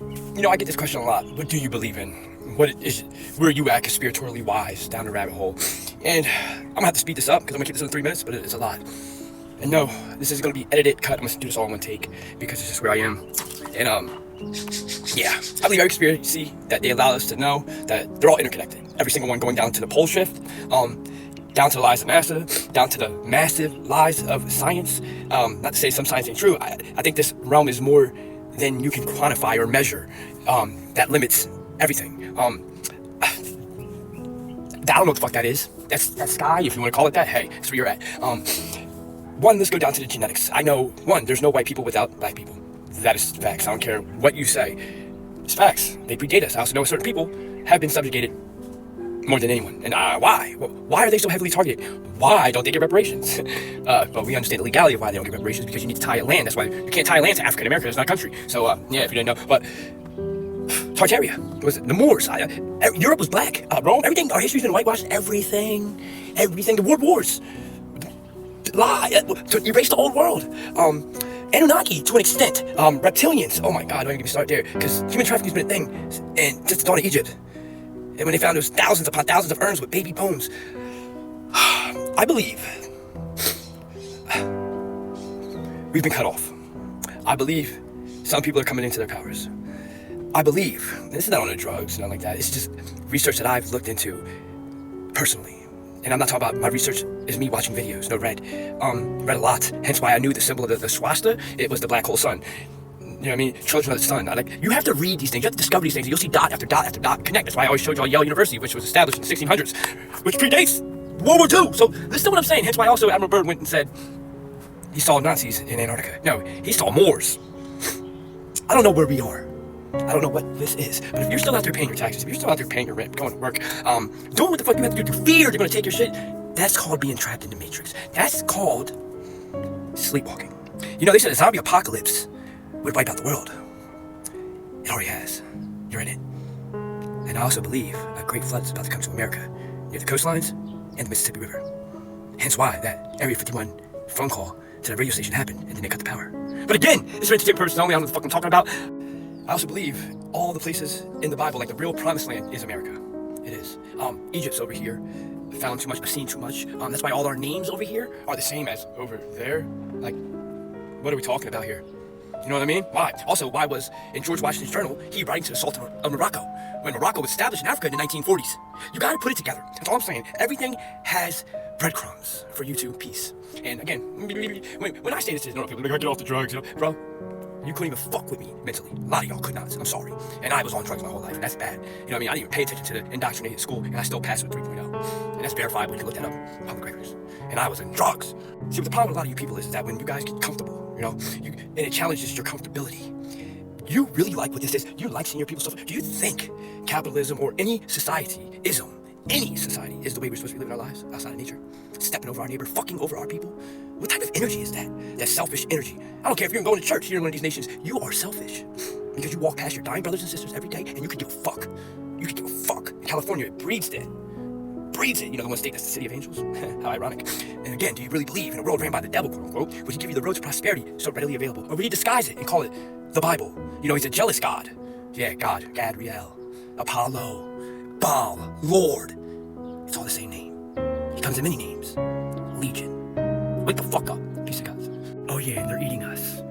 I get this question a lot. What do you believe in? What is where are you at conspiratorially wise down the rabbit hole? And I'm gonna have to speed this up because I'm gonna keep this in 3 minutes, but it's a lot. And no, this is gonna be edited, cut. I'm gonna do this all in one take because it's just where I am. And yeah, I believe every conspiracy that they allow us to know that they're all interconnected. Every single one going down to the pole shift, down to the lies of NASA, down to the massive lies of science. Not to say some science ain't true. I think this realm is more than you can quantify or measure. That limits everything. I don't know what the fuck that is. That's sky, if you want to call it that. Hey, that's where you're at. One, let's go down to the genetics. I know, one, there's no white people without black people. That is facts. I don't care what you say. It's facts. They predate us. I also know certain people have been subjugated more than anyone. And why? Why are they so heavily targeted? Why don't they get reparations? But we understand the legality of why they don't get reparations, because you need to tie land. That's why you can't tie land to Africa and America. It's not a country. So, yeah, if you didn't know. But Tartaria was the Moors. Europe was black. Rome, everything. Our history's been whitewashed. Everything. The world wars. Lie. To erase the old world. Anunnaki, to an extent. Reptilians. Oh my God, don't even get me started there. Because human trafficking's been a thing. And since the dawn of Egypt. And when they found there was thousands upon thousands of urns with baby bones. I believe we've been cut off. I believe some people are coming into their powers. I believe, this is not on the drugs, nothing like that. It's just research that I've looked into personally. And I'm not talking about my research is me watching videos, read a lot. Hence why I knew the symbol of the swastika. It was the black hole sun. You know what I mean? Children of the sun. You have to read these things. You have to discover these things. And you'll see dot after dot after dot connect. That's why I always showed you all Yale University, which was established in the 1600s, which predates World War II. So listen to what I'm saying. Hence why also Admiral Byrd went and said he saw Nazis in Antarctica. No, he saw Moors. I don't know where we are. I don't know what this is. But if you're still out there paying your taxes, if you're still out there paying your rent, going to work, doing what the fuck you have to do through fear, they're going to take your shit, that's called being trapped in the Matrix. That's called sleepwalking. They said a zombie apocalypse would wipe out the world. It already has. You're in it. And I also believe a great flood is about to come to America, near the coastlines and the Mississippi River. Hence why that Area 51 phone call to the radio station happened, and then they cut the power. But again, it's for entertainment purposes only. I don't know what the fuck I'm talking about. I also believe all the places in the Bible, like the real promised land, is America. It is. Egypt's over here. Found too much, I've seen too much. That's why all our names over here are the same as over there. Like, what are we talking about here? You know what I mean? Why? Also, why was in George Washington's journal, he writing to the Sultan of Morocco, when Morocco was established in Africa in the 1940s. You gotta put it together. That's all I'm saying. Everything has breadcrumbs for you to piece. And again, when I say this to normal people, they're like, get off the drugs, bro. You couldn't even fuck with me mentally. A lot of y'all could not. I'm sorry. And I was on drugs my whole life, and that's bad. You know what I mean? I didn't even pay attention to the indoctrinated at school, and I still passed with 3.0. And that's verifiable. You can look that up. Public records. And I was in drugs. See, what the problem with a lot of you people is that when you guys get comfortable, and it challenges your comfortability. You really like what this is. You like seeing your people suffer. Do you think capitalism or any society is the way we're supposed to be living our lives outside of nature? Stepping over our neighbor, fucking over our people? What type of energy is that? That selfish energy. I don't care if you're going to church here in one of these nations. You are selfish. Because you walk past your dying brothers and sisters every day, and you could give a fuck. You could give a fuck. In California, it breeds that. Breeds it. The one state that's the city of angels. How ironic. And again, do you really believe in a world ran by the devil, quote unquote, would he give you the road to prosperity so readily available? Or would he disguise it and call it the Bible? He's a jealous God. Yeah, God, Gadriel, Apollo, Baal, Lord. It's all the same name. He comes in many names. Legion. Wake the fuck up, piece of guns. Oh yeah, and they're eating us.